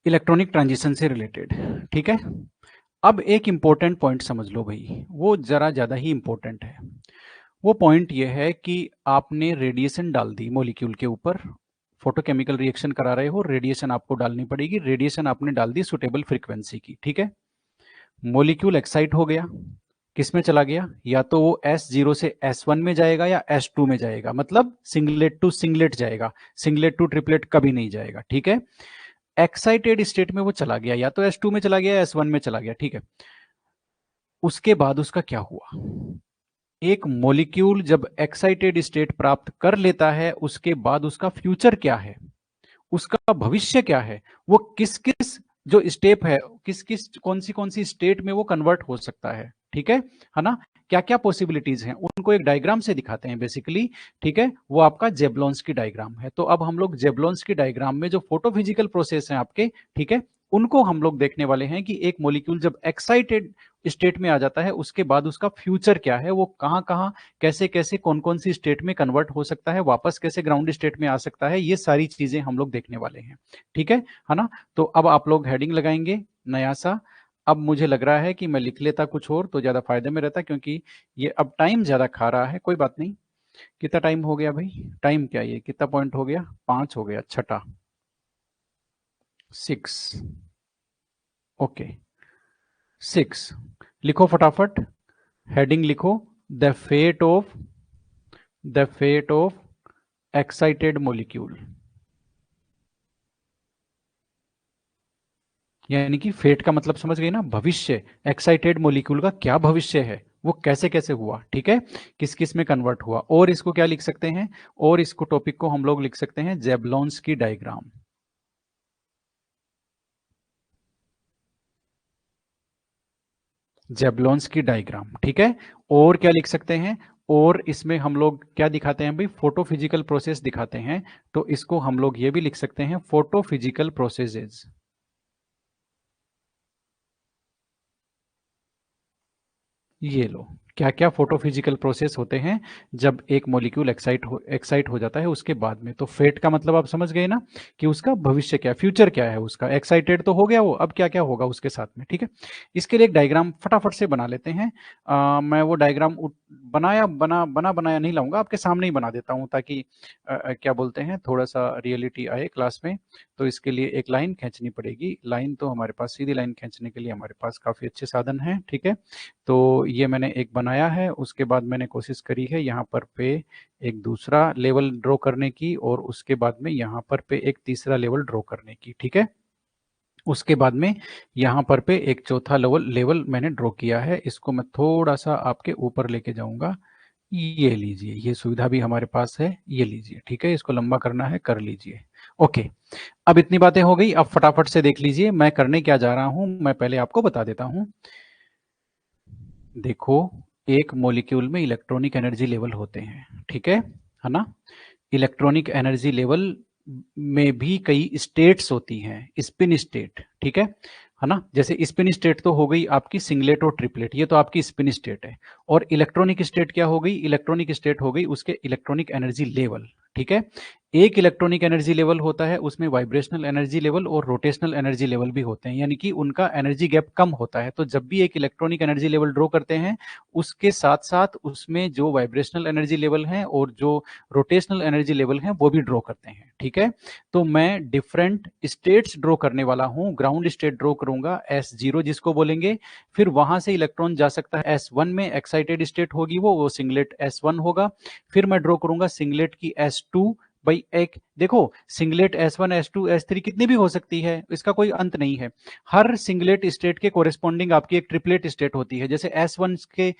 Electronic transition से related, ठीक है। अब एक इंपॉर्टेंट पॉइंट समझ लो भाई, वो जरा ज्यादा ही इंपॉर्टेंट है। वो पॉइंट ये है कि आपने रेडिएशन डाल दी मॉलिक्यूल के ऊपर, फोटोकेमिकल रिएक्शन करा रहे हो, रेडिएशन आपको डालनी पड़ेगी, रेडिएशन आपने डाल दी सुटेबल फ्रीक्वेंसी की, ठीक है। मॉलिक्यूल एक्साइट हो गया, किस में चला गया, या तो वो S0 से S1 में जाएगा या S2 में जाएगा, मतलब सिंगलेट टू सिंगलेट जाएगा, सिंगलेट टू ट्रिपलेट कभी नहीं जाएगा, ठीक है। एक्साइटेड स्टेट में वो चला गया, या तो S2 में चला गया या S1 में चला गया, ठीक है। उसके बाद उसका क्या हुआ, एक मॉलिक्यूल जब एक्साइटेड स्टेट प्राप्त कर लेता है, उसके बाद उसका फ्यूचर क्या है, उसका भविष्य क्या है, वो किस किस जो स्टेप है, किस किस कौन सी स्टेट में वो कन्वर्ट हो सकता है ना। क्या क्या पॉसिबिलिटीज हैं उनको एक डायग्राम से दिखाते हैं बेसिकली, ठीक है। वो आपका जेबलॉन्स की डायग्राम है। तो अब हम लोग जेबलॉन्स की डायग्राम में जो फोटोफिजिकल प्रोसेस हैं आपके, ठीक है, उनको हम लोग देखने वाले हैं कि एक मॉलिक्यूल जब एक्साइटेड स्टेट में आ जाता है, उसके बाद उसका फ्यूचर क्या है, वो कहाँ कहाँ कैसे कैसे कौन कौन सी स्टेट में कन्वर्ट हो सकता है, वापस कैसे ग्राउंड स्टेट में आ सकता है, ये सारी चीजें हम लोग देखने वाले हैं, ठीक है ना। तो अब आप लोग हेडिंग लगाएंगे नया सा। अब मुझे लग रहा है कि मैं लिख लेता कुछ और तो ज्यादा फायदे में रहता, क्योंकि ये अब टाइम ज्यादा खा रहा है। कोई बात नहीं, कितना टाइम हो गया भाई, टाइम क्या, ये कितना पॉइंट हो गया, 5 हो गया, छठा 6, ओके 6। लिखो फटाफट, हेडिंग लिखो, the fate of excited molecule. यानी कि फेट का मतलब समझ गए ना, भविष्य, एक्साइटेड मोलिक्यूल का क्या भविष्य है, वो कैसे कैसे हुआ, ठीक है, किस किस में कन्वर्ट हुआ। और इसको क्या लिख सकते हैं, और इसको टॉपिक को हम लोग लिख सकते हैं जेबलॉन्स की डायग्राम, जेबलॉन्स की डायग्राम, ठीक है। और क्या लिख सकते हैं, और इसमें हम लोग क्या दिखाते हैं भाई, फोटोफिजिकल प्रोसेस दिखाते हैं। तो इसको हम लोग ये भी लिख सकते हैं फोटोफिजिकल प्रोसेसेस। ये लो, क्या क्या फोटोफिजिकल प्रोसेस होते हैं जब एक मॉलिक्यूल एक्साइट हो जाता है उसके बाद में। तो फेट का मतलब आप समझ गए ना, कि उसका भविष्य क्या, फ्यूचर क्या है उसका। एक्साइटेड तो हो गया वो, अब क्या क्या होगा उसके साथ में, ठीक है। इसके लिए एक डायग्राम फटाफट से बना लेते हैं। मैं वो डायग्राम बनाया नहीं लाऊंगा, आपके सामने ही बना देता हूँ, ताकि क्या बोलते हैं, थोड़ा सा रियलिटी आए क्लास में। तो इसके लिए एक लाइन खींचनी पड़ेगी, लाइन तो हमारे पास, सीधी लाइन खींचने के लिए हमारे पास काफी अच्छे साधन हैं, ठीक है। तो ये मैंने एक बनाया है, उसके बाद मैंने कोशिश करी है यहाँ पर पे एक दूसरा लेवल ड्रॉ करने की, और उसके बाद में यहाँ पर पे एक तीसरा लेवल ड्रॉ करने की, ठीक है। उसके बाद में यहाँ पर पे एक चौथा लेवल लेवल मैंने ड्रॉ किया है। इसको मैं थोड़ा सा आपके ऊपर लेके जाऊंगा, ये लीजिए, ये सुविधा भी हमारे पास है, ये लीजिए, ठीक है। इसको लंबा करना है, कर लीजिए, ओके। अब इतनी बातें हो गई, अब फटाफट से देख लीजिए मैं करने क्या जा रहा हूं, मैं पहले आपको बता देता हूं। देखो, एक मॉलिक्यूल में इलेक्ट्रॉनिक एनर्जी लेवल होते हैं, ठीक है ना। इलेक्ट्रॉनिक एनर्जी लेवल में भी कई स्टेट्स होती हैं, स्पिन स्टेट, ठीक है ना। जैसे स्पिन स्टेट तो हो गई आपकी सिंगलेट और ट्रिपलेट, ये तो आपकी स्पिन स्टेट है। और इलेक्ट्रॉनिक स्टेट क्या हो गई, इलेक्ट्रॉनिक स्टेट हो गई उसके इलेक्ट्रॉनिक एनर्जी लेवल, ठीक है। एक इलेक्ट्रॉनिक एनर्जी लेवल होता है, उसमें वाइब्रेशनल एनर्जी लेवल और रोटेशनल एनर्जी लेवल भी होते हैं, यानी कि उनका एनर्जी गैप कम होता है। तो जब भी एक इलेक्ट्रॉनिक एनर्जी लेवल ड्रॉ करते हैं, उसके साथ साथ उसमें जो वाइब्रेशनल एनर्जी लेवल है और जो रोटेशनल एनर्जी लेवल है वो भी ड्रॉ करते हैं, ठीक है। तो मैं डिफरेंट स्टेट्स ड्रॉ करने वाला हूं। ग्राउंड स्टेट ड्रॉ करूंगा S0 जिसको बोलेंगे, फिर वहां से इलेक्ट्रॉन जा सकता है S1 में, एक्साइटेड स्टेट होगी वो सिंगलेट S1 होगा। फिर मैं ड्रॉ करूंगा सिंगलेट की S2, भाई एक देखो, सिंगलेट S1 S2 S3 कितनी भी हो सकती है, इसका कोई अंत नहीं है। हर सिंगलेट स्टेट के कोरेस्पॉन्डिंग आपकी एक ट्रिपलेट स्टेट होती है। जैसे S1 के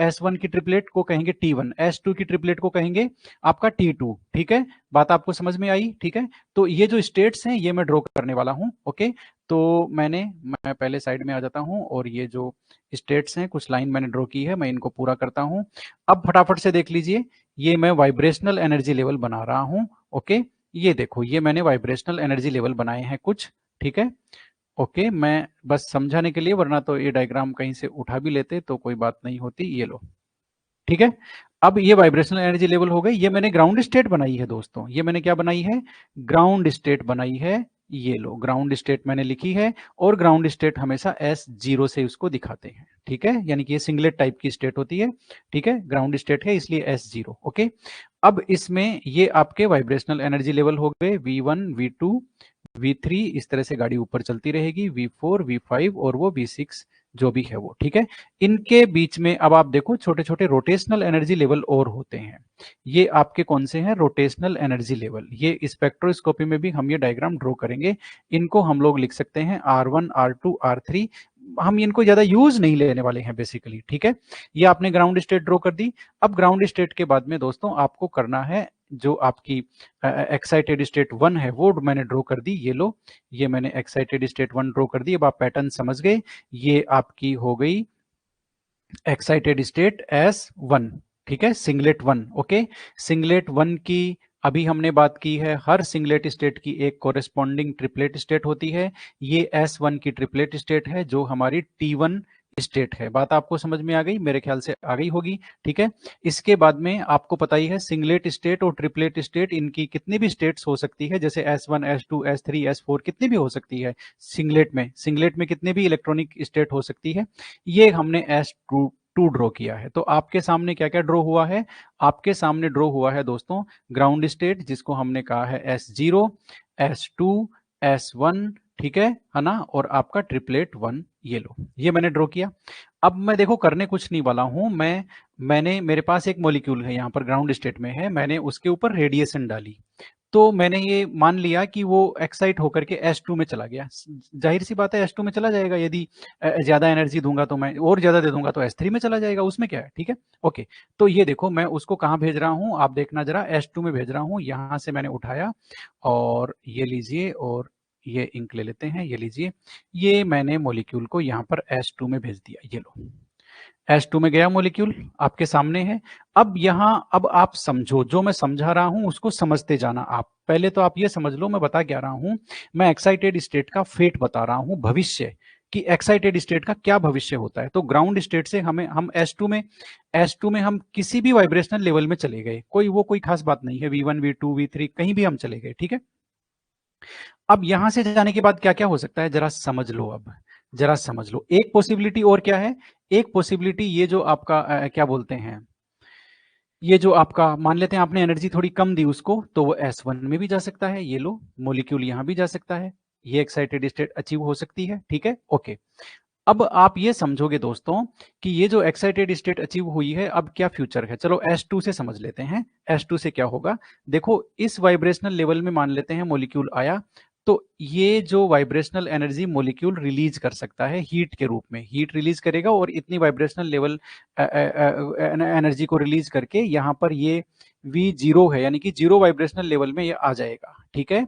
S1 की ट्रिपलेट को कहेंगे T1, S2 की ट्रिपलेट को कहेंगे आपका T2, ठीक है। बात आपको समझ में आई, ठीक है। तो ये जो स्टेट्स हैं ये मैं ड्रॉ करने वाला हूं, ओके। तो मैं पहले साइड में आ जाता हूं, और ये जो स्टेट्स हैं कुछ लाइन मैंने ड्रॉ की है, मैं इनको पूरा करता हूं। अब फटाफट से देख लीजिए, ये मैं वाइब्रेशनल एनर्जी लेवल बना रहा हूं, ओके। ये देखो, ये मैंने वाइब्रेशनल एनर्जी लेवल बनाए हैं कुछ, ठीक है, ओके। मैं बस समझाने के लिए, वरना तो ये डायग्राम कहीं से उठा भी लेते तो कोई बात नहीं होती, ये लो, ठीक है। अब ये वाइब्रेशनल एनर्जी लेवल हो गई, ये मैंने ग्राउंड स्टेट बनाई है दोस्तों, ये मैंने क्या बनाई है, ग्राउंड स्टेट बनाई है। ये लो ग्राउंड स्टेट मैंने लिखी है, और ग्राउंड स्टेट हमेशा S0 से उसको दिखाते हैं, ठीक है, यानी कि ये सिंगलेट टाइप की स्टेट होती है, ठीक है, ग्राउंड स्टेट है इसलिए S0, ओके। अब इसमें ये आपके वाइब्रेशनल एनर्जी लेवल हो गए V1, V2, V3, इस तरह से गाड़ी ऊपर चलती रहेगी, V4, V5 और वो V6 जो भी है वो, ठीक है। इनके बीच में अब आप देखो छोटे छोटे रोटेशनल एनर्जी लेवल और होते हैं, ये आपके कौन से हैं, रोटेशनल एनर्जी लेवल। ये स्पेक्ट्रोस्कोपी में भी हम ये डायग्राम ड्रॉ करेंगे, इनको हम लोग लिख सकते हैं R1, R2, R3, हम इनको ज्यादा यूज नहीं लेने वाले हैं बेसिकली, ठीक है। ये आपने ग्राउंड स्टेट ड्रॉ कर दी। अब ग्राउंड स्टेट के बाद में दोस्तों आपको करना है जो आपकी एक्साइटेड स्टेट 1 है वो मैंने ड्रॉ कर दी, ये लो, ये मैंने एक्साइटेड स्टेट 1 ड्रॉ कर दी। अब आप पैटर्न समझ गए, ये आपकी हो गई एक्साइटेड स्टेट S1, ठीक है, सिंगलेट 1, ओके। सिंगलेट 1 की अभी हमने बात की है, हर सिंगलेट स्टेट की एक कोरेस्पॉन्डिंग ट्रिपलेट स्टेट होती है, ये S1 की ट्रिपलेट स्टेट है जो हमारी T1 स्टेट है। बात आपको समझ में आ गई, मेरे ख्याल से आ गई होगी, ठीक है। इसके बाद में आपको पता ही है सिंगलेट स्टेट और ट्रिपलेट स्टेट, इनकी कितनी भी स्टेट्स हो सकती है, जैसे S1, S2, S3, S4 कितनी भी हो सकती है सिंगलेट में कितने भी इलेक्ट्रॉनिक स्टेट हो सकती है। ये हमने S2 ड्रॉ किया है। तो आपके सामने क्या क्या ड्रॉ हुआ है, आपके सामने ड्रॉ हुआ है दोस्तों ग्राउंड स्टेट जिसको हमने कहा है S0, S2, S1, ठीक है ना, और आपका ट्रिपलेट 1, ये लो, ये मैंने ड्रॉ किया। अब मैं देखो करने कुछ नहीं वाला हूं, मैंने मेरे पास एक मॉलिक्यूल है यहाँ पर ग्राउंड स्टेट में है, मैंने उसके ऊपर रेडिएशन डाली, तो मैंने ये मान लिया कि वो एक्साइट होकर के S2 में चला गया। जाहिर सी बात है S2 में चला जाएगा, यदि ज्यादा एनर्जी दूंगा तो मैं और ज्यादा दे दूंगा तो S3 में चला जाएगा, उसमें क्या है, ठीक है, ओके। तो ये देखो मैं उसको कहाँ भेज रहा हूँ, आप देखना जरा, S2 में भेज रहा हूँ, यहां से मैंने उठाया और ये लीजिए, और ये इंक ले लेते हैं, ये लीजिए, ये मैंने मॉलिक्यूल को यहाँ पर S2 में भेज दिया, ये लो S2 में गया मॉलिक्यूल, आपके सामने है। अब यहां अब आप समझो, जो मैं समझा रहा हूं उसको समझते जाना आप। पहले तो आप ये समझ लो मैं बता क्या रहा हूं, मैं एक्साइटेड स्टेट का फेट बता रहा हूं, भविष्य कि एक्साइटेड स्टेट का क्या भविष्य होता है। तो ग्राउंड स्टेट से हम S2 में हम किसी भी वाइब्रेशनल लेवल में चले गए, कोई खास बात नहीं है, V1, V2, V3 कहीं भी हम चले गए, ठीक है। अब यहां से जाने के बाद क्या क्या हो सकता है, जरा समझ लो, अब जरा समझ लो। एक पॉसिबिलिटी और क्या है, एक पॉसिबिलिटी ये जो आपका क्या बोलते हैं, ये जो आपका मान लेते हैं आपने एनर्जी थोड़ी कम दी उसको, तो वो S1 में भी जा सकता है, ये लो मॉलिक्यूल यहां भी जा सकता है, ये एक्साइटेड स्टेट अचीव हो सकती है, ठीक है, ओके। अब आप ये समझोगे दोस्तों कि ये जो एक्साइटेड स्टेट अचीव हुई है, अब क्या फ्यूचर है, चलो S2 से समझ लेते हैं। S2 से क्या होगा, देखो इस वाइब्रेशनल लेवल में मान लेते हैं मॉलिक्यूल आया, तो ये जो वाइब्रेशनल एनर्जी मॉलिक्यूल रिलीज कर सकता है हीट के रूप में, हीट रिलीज करेगा और इतनी वाइब्रेशनल लेवल एनर्जी को रिलीज करके यहाँ पर ये V0 है, यानी कि जीरो वाइब्रेशनल लेवल में ये आ जाएगा, ठीक है।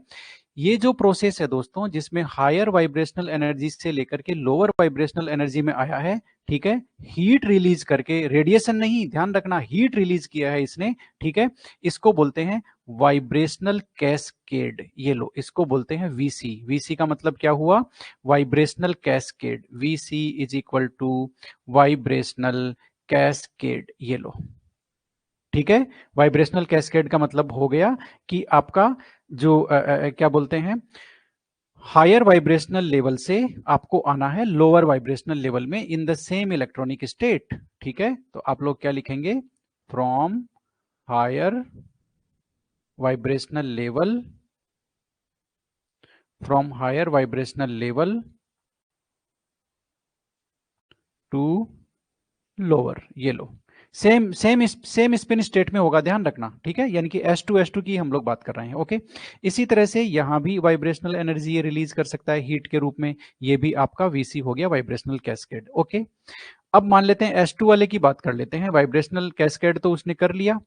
ये जो प्रोसेस है दोस्तों जिसमें हायर वाइब्रेशनल एनर्जी से लेकर के लोअर वाइब्रेशनल एनर्जी में आया है, ठीक है, हीट रिलीज करके, रेडिएशन नहीं, ध्यान रखना, हीट रिलीज किया है इसने, ठीक है, इसको बोलते हैं वाइब्रेशनल कैस्केड, ये लो इसको बोलते हैं VC। VC का मतलब क्या हुआ, vibrational cascade, VC is equal to vibrational cascade, ये लो, ठीक है। वाइब्रेशनल कैस्केड का मतलब हो गया कि आपका जो क्या बोलते हैं, हायर वाइब्रेशनल लेवल से आपको आना है लोअर वाइब्रेशनल लेवल में in the same electronic state, ठीक है। तो आप लोग क्या लिखेंगे, from higher vibrational level, from higher vibrational level to lower, ये लो, सेम स्पिन स्टेट में होगा, ध्यान रखना, ठीक है, यानी कि S2 की हम लोग बात कर रहे हैं, ओके। इसी तरह से यहां भी वाइब्रेशनल एनर्जी ये रिलीज कर सकता है हीट के रूप में, ये भी आपका VC हो गया, वाइब्रेशनल कैस्केड, ओके। अब मान लेते हैं S2 वाले की बात कर लेते हैं, वाइब्रेशनल कैस्केड तो उसने कर लिया।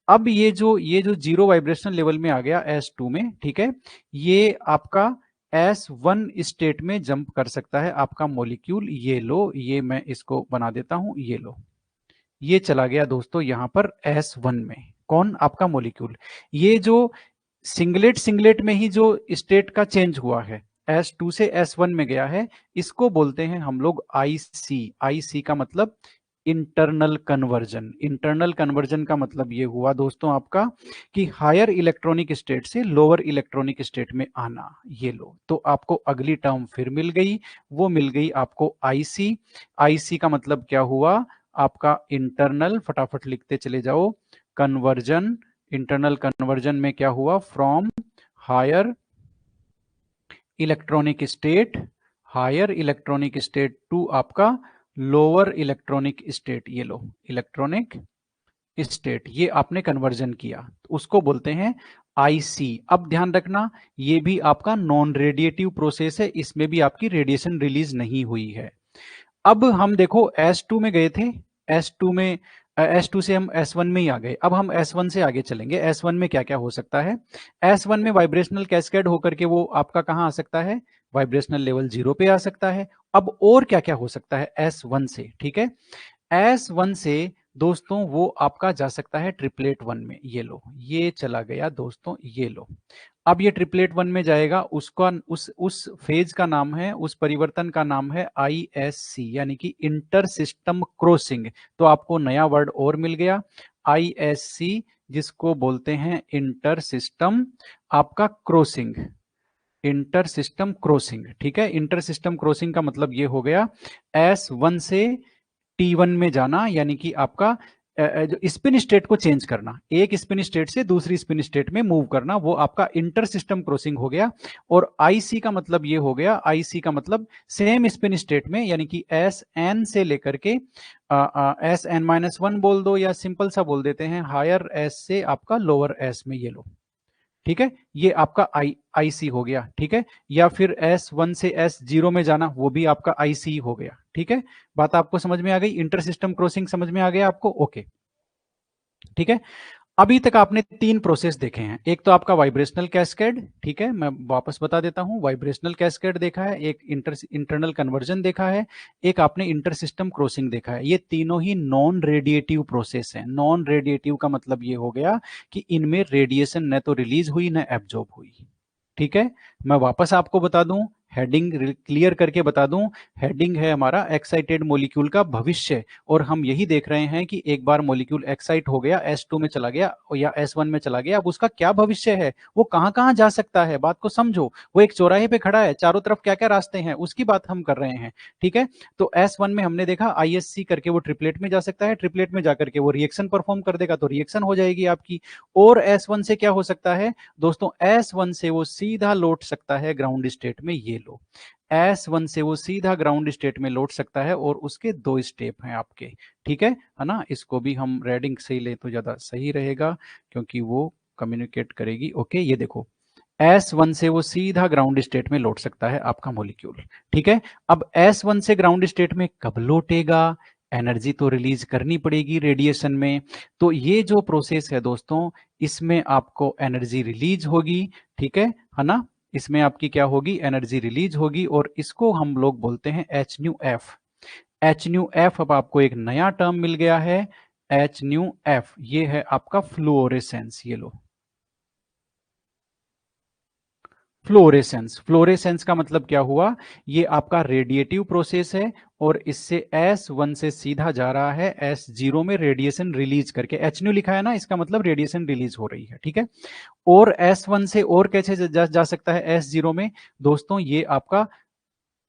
अब ये जो जीरो वाइब्रेशनल लेवल में आ गया S2 में, ठीक है, ये आपका S1 स्टेट में जंप कर सकता है आपका मॉलिक्यूल, ये लो, ये मैं इसको बना देता हूं, ये लो, ये चला गया दोस्तों यहां पर S1 में, कौन, आपका मॉलिक्यूल। ये जो सिंगलेट में ही जो स्टेट का चेंज हुआ है, S2 से S1 में गया है, इसको बोलते हैं हम लोग IC। IC का मतलब इंटरनल कन्वर्जन। इंटरनल कन्वर्जन का मतलब ये हुआ दोस्तों आपका कि हायर इलेक्ट्रॉनिक स्टेट से लोअर इलेक्ट्रॉनिक स्टेट में आना। ये लो, तो आपको अगली टर्म फिर मिल गई, वो मिल गई आपको आईसी। आईसी का मतलब क्या हुआ आपका इंटरनल, फटाफट लिखते चले जाओ, कन्वर्जन। इंटरनल कन्वर्जन में क्या हुआ, from higher electronic state, higher electronic state to आपका लोअर इलेक्ट्रॉनिक स्टेट। ये लो, इलेक्ट्रॉनिक स्टेट, ये आपने कन्वर्जन किया, उसको बोलते हैं आईसी। अब ध्यान रखना, ये भी आपका नॉन रेडिएटिव प्रोसेस है, इसमें भी आपकी रेडिएशन रिलीज नहीं हुई है। अब हम देखो S2 में गए थे, S2 में S2 से हम S1 में ही आ गए। अब हम S1 से आगे चलेंगे। S1 में क्या क्या हो सकता है, S1 में वाइब्रेशनल कैस्केड होकर के वो आपका कहां आ सकता है, वाइब्रेशनल लेवल 0 पे आ सकता है। अब और क्या क्या हो सकता है S1 से, ठीक है, S1 से दोस्तों वो आपका जा सकता है ट्रिपलेट 1 में। ये लो, ये चला गया दोस्तों, ये लो। अब ये ट्रिपलेट 1 में जाएगा, उसका उस फेज का नाम है, उस परिवर्तन का नाम है ISC, यानी कि इंटर सिस्टम क्रॉसिंग। तो आपको नया वर्ड और मिल गया, ISC, जिसको बोलते हैं इंटर सिस्टम आपका क्रॉसिंग, इंटर सिस्टम क्रॉसिंग। ठीक है, इंटर सिस्टम क्रॉसिंग का मतलब ये हो गया S1 से T1 में जाना, यानी कि आपका जो स्पिन स्टेट को चेंज करना, एक स्पिन स्टेट से दूसरी स्पिन स्टेट में मूव करना, वो आपका इंटर सिस्टम क्रॉसिंग हो गया। और आईसी का मतलब ये हो गया, आईसी का मतलब सेम स्पिन स्टेट में, यानी कि एस एन से लेकर के SN-1 बोल दो, या सिंपल सा बोल देते हैं हायर एस से आपका लोअर एस में। ये लो, ठीक है, ये आपका आईसी हो गया। ठीक है, या फिर S1 से S0 में जाना, वो भी आपका आईसी हो गया। ठीक है, बात आपको समझ में आ गई, इंटर सिस्टम क्रॉसिंग समझ में आ गया आपको, ओके। ठीक है, अभी तक आपने तीन प्रोसेस देखे हैं, एक तो आपका वाइब्रेशनल कैस्केड, ठीक है, मैं वापस बता देता हूं, वाइब्रेशनल कैस्केड देखा है, एक इंटरनल कन्वर्जन देखा है, एक आपने इंटर सिस्टम क्रॉसिंग देखा है। ये तीनों ही नॉन रेडिएटिव प्रोसेस हैं। नॉन रेडिएटिव का मतलब ये हो गया कि इनमें रेडिएशन न तो रिलीज हुई न एब्जॉर्ब हुई। ठीक है, मैं वापस आपको बता दूं, हेडिंग क्लियर करके बता दूं, हेडिंग है हमारा एक्साइटेड मॉलिक्यूल का भविष्य। और हम यही देख रहे हैं कि एक बार मॉलिक्यूल एक्साइट हो गया, S2 में चला गया या S1 में चला गया, अब उसका क्या भविष्य है, वो कहां कहां जा सकता है, बात को समझो। वो एक चौराहे पे खड़ा है, चारों तरफ क्या क्या रास्ते हैं, उसकी बात हम कर रहे हैं। ठीक है, तो S1 में हमने देखा ISC करके वो ट्रिपलेट में जा सकता है, ट्रिपलेट में जाकर के वो रिएक्शन परफॉर्म कर देगा, तो रिएक्शन हो जाएगी आपकी। और S1 से क्या हो सकता है दोस्तों, S1 से वो सीधा लौट सकता है ग्राउंड स्टेट में। ये लो, S1 से वो सीधा ग्राउंड स्टेट में लौट सकता है, और उसके दो स्टेप हैं आपके। ठीक है ना, इसको भी हम रेडिंग से ही ले तो ज्यादा सही रहेगा, क्योंकि वो कम्युनिकेट करेगी। ओके, ये देखो, S1 से वो सीधा ग्राउंड स्टेट में लौट सकता है आपका मॉलिक्यूल। ठीक है, अब S1 से ग्राउंड स्टेट में कब लौटेगा, एनर्जी तो रिलीज करनी पड़ेगी रेडिएशन में। तो ये जो प्रोसेस है दोस्तों, इसमें आपको एनर्जी रिलीज होगी। ठीक है ना, इसमें आपकी क्या होगी, एनर्जी रिलीज होगी, और इसको हम लोग बोलते हैं HNF। HNF, अब आपको एक नया टर्म मिल गया है, HNF, ये है आपका फ्लोरेसेंस। ये लो, फ्लोरेसेंस। फ्लोरेसेंस का मतलब क्या हुआ, ये आपका रेडिएटिव प्रोसेस है, और इससे S1 से सीधा जा रहा है S0 में रेडिएशन रिलीज करके। HNU लिखा है ना, इसका मतलब रेडिएशन रिलीज हो रही है। ठीक है, और S1 से और कैसे जा सकता है S0 में दोस्तों, ये आपका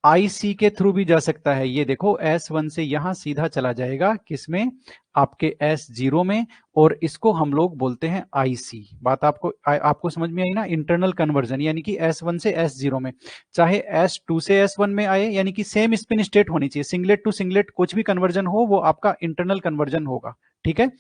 आईसी के थ्रू भी जा सकता है। ये देखो, S1 से यहां सीधा चला जाएगा किसमें, आपके S0 में, और इसको हम लोग बोलते हैं आईसी। बात आपको समझ में आई ना, इंटरनल कन्वर्जन, यानी कि S1 से S0 में, चाहे S2 से S1 में आए, यानी कि सेम स्पिन स्टेट होनी चाहिए, सिंगलेट टू सिंगलेट कुछ भी कन्वर्जन हो, वो आपका इंटरनल कन्वर्जन होगा। ठीक है,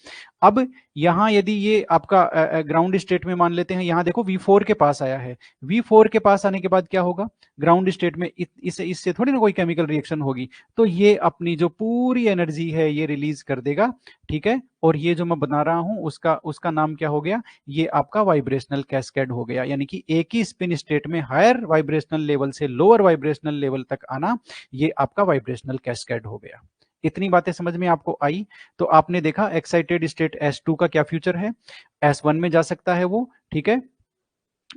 अब यहां यदि ये आपका ग्राउंड स्टेट में मान लेते हैं, यहां देखो V4 के पास आया है, V4 के पास आने के बाद क्या होगा, ग्राउंड स्टेट में इससे थोड़ी ना कोई केमिकल रिएक्शन होगी, तो ये अपनी जो पूरी एनर्जी है ये रिलीज कर देगा। ठीक है, और ये जो मैं बना रहा हूं उसका उसका नाम क्या हो गया, ये आपका वाइब्रेशनल कैस्केड हो गया, यानी कि एक ही स्पिन स्टेट में हायर वाइब्रेशनल लेवल से लोअर वाइब्रेशनल लेवल तक आना, ये आपका वाइब्रेशनल कैस्केड हो गया। इतनी बातें समझ में आपको आई, तो आपने देखा एक्साइटेड स्टेट S2 का क्या फ्यूचर है, S1 में जा सकता है वो। ठीक है,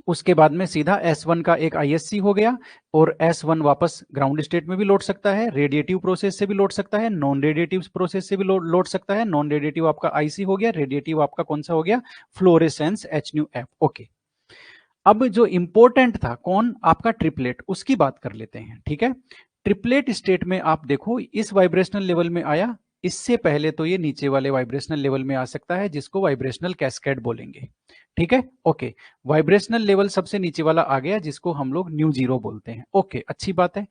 उसके बाद में सीधा S1 का एक ISC हो गया, और S1 वापस ग्राउंड स्टेट में भी लौट सकता है, रेडिएटिव प्रोसेस से भी लौट सकता है, नॉन रेडिएटिव प्रोसेस से भी लौट सकता है। नॉन रेडिएटिव आपका IC हो गया, रेडिएटिव आपका कौन सा हो गया, फ्लोरेसेंस HNF। ओके, अब जो इंपॉर्टेंट था कौन, आपका ट्रिपलेट, उसकी बात कर लेते हैं। ठीक है, ट्रिपलेट स्टेट में आप देखो इस वाइब्रेशनल लेवल में आया, इससे पहले तो ये नीचे वाले वाइब्रेशनल लेवल में आ सकता है, जिसको वाइब्रेशनल कैस्केड बोलेंगे। ठीक है, ओके, वाइब्रेशनल लेवल सबसे नीचे वाला आ गया, जिसको हम लोग न्यू जीरो बोलते हैं। ओके, अच्छी बात है।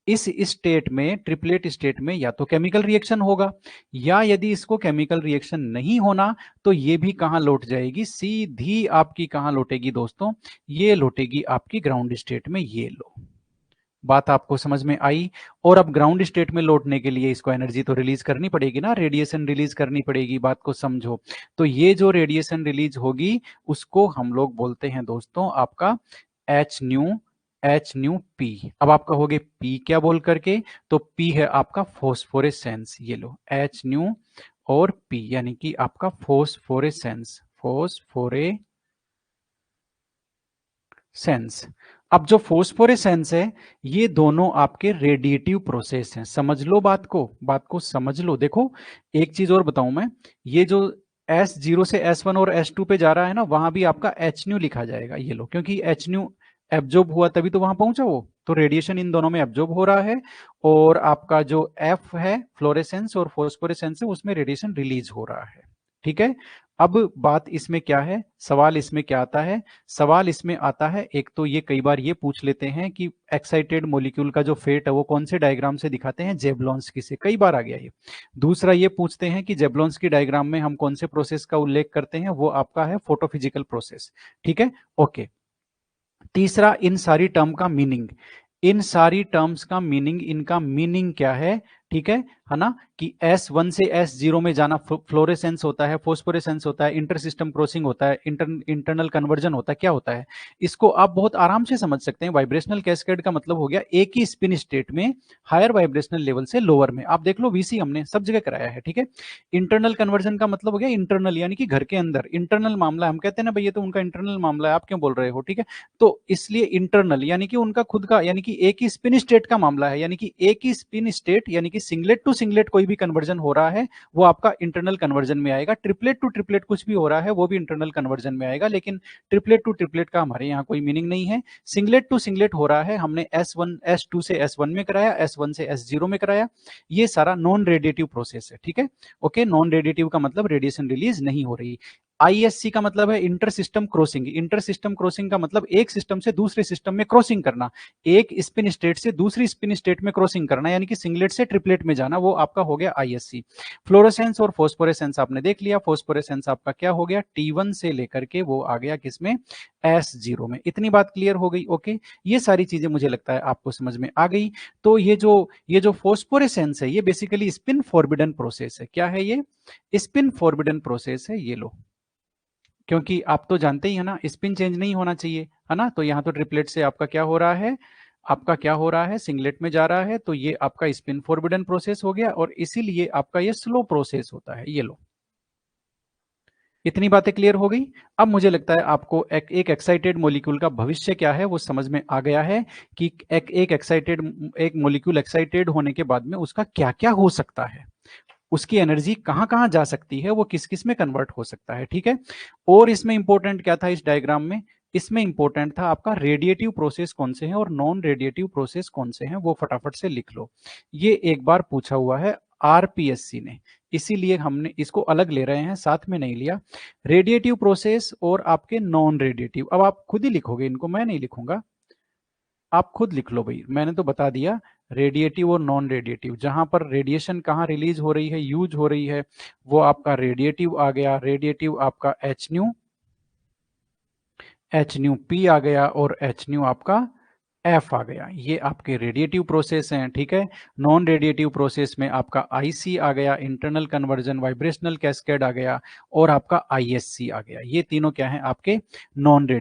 इस स्टेट में, ट्रिपलेट स्टेट में, या तो केमिकल रिएक्शन होगा, या यदि इसको केमिकल रिएक्शन नहीं होना तो ये भी कहां लौट जाएगी, सीधी आपकी कहां लौटेगी दोस्तों, ये लौटेगी आपकी ग्राउंड स्टेट में। ये लो, बात आपको समझ में आई। और अब ग्राउंड स्टेट में लौटने के लिए इसको एनर्जी तो रिलीज करनी पड़ेगी ना, रेडिएशन रिलीज करनी पड़ेगी, बात को समझो। तो ये जो रेडिएशन रिलीज होगी उसको हम लोग बोलते हैं दोस्तों आपका एच न्यू पी। अब आपका हो गया पी क्या बोल करके, तो पी है आपका फोस्फोरेसेंस। ये लो एच न्यू और पी, यानी कि आपका फोस्फोरेसेंस, फोस्फोरेसेंस। अब जो फोस्फोरेसेंस है, ये दोनों आपके रेडिएटिव प्रोसेस हैं। समझ लो बात को समझ लो। देखो एक चीज और बताऊं मैं, ये जो S0 से S1 और S2 पे जा रहा है ना, वहां भी आपका एच न्यू लिखा जाएगा। ये लो, क्योंकि एच न्यू एब्जॉर्ब हुआ तभी तो वहां पहुंचा वो, तो रेडिएशन इन दोनों में एब्जॉर्ब हो रहा है। और आपका जो F है फ्लोरेसेंस और फोस्फोरेसेंस है, उसमें रेडिएशन रिलीज हो रहा है। ठीक है, अब बात इसमें क्या है, सवाल इसमें क्या आता है, सवाल इसमें आता है, एक तो ये कई बार ये पूछ लेते हैं कि एक्साइटेड मॉलिक्यूल का जो फेट है वो कौन से डायग्राम से दिखाते हैं, जेबलोंस्की से, कई बार आ गया ये। दूसरा ये पूछते हैं कि जेबलोंस्की डायग्राम में हम कौन से प्रोसेस का उल्लेख करते हैं, वो आपका है फोटोफिजिकल प्रोसेस। ठीक है, ओके। तीसरा, इन सारी टर्म का मीनिंग, इन सारी टर्म्स का मीनिंग, इनका मीनिंग क्या है। ठीक है ना, कि S1 से S0 में जाना फ्लोरेसेंस होता है, फोस्फोरेसेंस होता है, इंटर सिस्टम क्रॉसिंग होता है, इंटरनल कन्वर्जन होता है, क्या होता है, इसको आप बहुत आराम से समझ सकते हैं। वाइब्रेशनल कैस्केड का मतलब हो गया एक ही स्पिन स्टेट में हायर वाइब्रेशनल लेवल से लोअर में। आप देख लो वीसी हमने सब जगह कराया है। ठीक है, इंटरनल कन्वर्जन का मतलब हो गया इंटरनल, यानी कि घर के अंदर इंटरनल मामला। हम कहते हैं ना भाई ये तो उनका इंटरनल मामला है, आप क्यों बोल रहे हो। ठीक है, तो इसलिए इंटरनल यानी कि उनका खुद का, यानी कि एक ही स्पिन स्टेट का मामला है, यानी कि एक ही स्पिन स्टेट, यानी कि सिंगलेट टू सिंगलेट कोई भी कन्वर्जन हो रहा है वो आपका इंटरनल कन्वर्जन में आएगा। ट्रिपलेट टू ट्रिपलेट कुछ भी हो रहा है वो भी इंटरनल कन्वर्जन में आएगा, लेकिन ट्रिपलेट टू ट्रिपलेट का हमारे यहाँ कोई मीनिंग नहीं है। सिंगलेट टू सिंगलेट हो रहा है, हमने S1 S2 से S1 में कराया, S1 से S0 में कराया, ये सारा नॉन रेडिएटिव प्रोसेस है। ठीक है, ओके, नॉन रेडिएटिव का मतलब रेडिएशन रिलीज नहीं हो रही। ISC का मतलब है inter system crossing. Inter system crossing का मतलब एक सिस्टम से दूसरे सिस्टम में क्रॉसिंग करना, एक स्पिन स्टेट से दूसरी स्पिन स्टेट में क्रॉसिंग करना, यानी कि सिंगलेट से ट्रिपलेट में जाना, वो आपका हो गया ISC। फ्लोरोसेंस और फोस्फोरेसेंस आपने देख लिया, फोस्फोरेसेंस आपका क्या हो गया, T1 से लेकर के वो आ गया किसमें, S0 में। इतनी बात क्लियर हो गई। ओके, ये सारी चीजें मुझे लगता है आपको समझ में आ गई। तो ये जो फोस्फोरेसेंस है, ये बेसिकली स्पिन फॉरबिडन प्रोसेस है। क्या है ये, स्पिन फॉरबिडन प्रोसेस है। ये लो, क्योंकि आप तो जानते ही है ना, स्पिन चेंज नहीं होना चाहिए, है ना, तो यहां तो ट्रिपलेट से आपका क्या हो रहा है, आपका क्या हो रहा है, सिंगलेट में जा रहा है, तो ये आपका स्पिन फॉरबिडन प्रोसेस हो गया, और इसीलिए आपका ये स्लो प्रोसेस होता है। ये लो, इतनी बातें क्लियर हो गई। अब मुझे लगता है आपको एक एक्साइटेड मॉलिक्यूल का भविष्य क्या है वो समझ में आ गया है, कि एक मॉलिक्यूल एक्साइटेड होने के बाद में उसका क्या क्या हो सकता है, उसकी एनर्जी कहां कहां जा सकती है, वो किस किस में कन्वर्ट हो सकता है। ठीक है, और इसमें इंपॉर्टेंट क्या था इस डायग्राम में, इसमें इंपॉर्टेंट था आपका रेडिएटिव प्रोसेस कौन से हैं और नॉन रेडिएटिव प्रोसेस कौन से हैं, वो फटाफट से लिख लो। ये एक बार पूछा हुआ है RPSC ने, इसीलिए हमने इसको अलग ले रहे हैं, साथ में नहीं लिया। रेडिएटिव प्रोसेस और आपके नॉन रेडिएटिव, अब आप खुद ही लिखोगे इनको, मैं नहीं लिखूंगा, आप खुद लिख लो भाई, मैंने तो बता दिया। रेडिएटिव और नॉन रेडिएटिव, जहां पर रेडिएशन कहाँ रिलीज हो रही है, यूज हो रही है, वो आपका रेडिएटिव आ गया। रेडिएटिव आपका एच न्यू पी आ गया, और एच न्यू आपका एफ आ गया। ये आपके रेडिएटिव प्रोसेस हैं। ठीक है, नॉन रेडिएटिव प्रोसेस में आपका IC आ गया, इंटरनल कन्वर्जन, वाइब्रेशनल कैस्केड आ गया, और आपका ISC आ गया। ये तीनों क्या है आपके नॉन रेडिएटिव।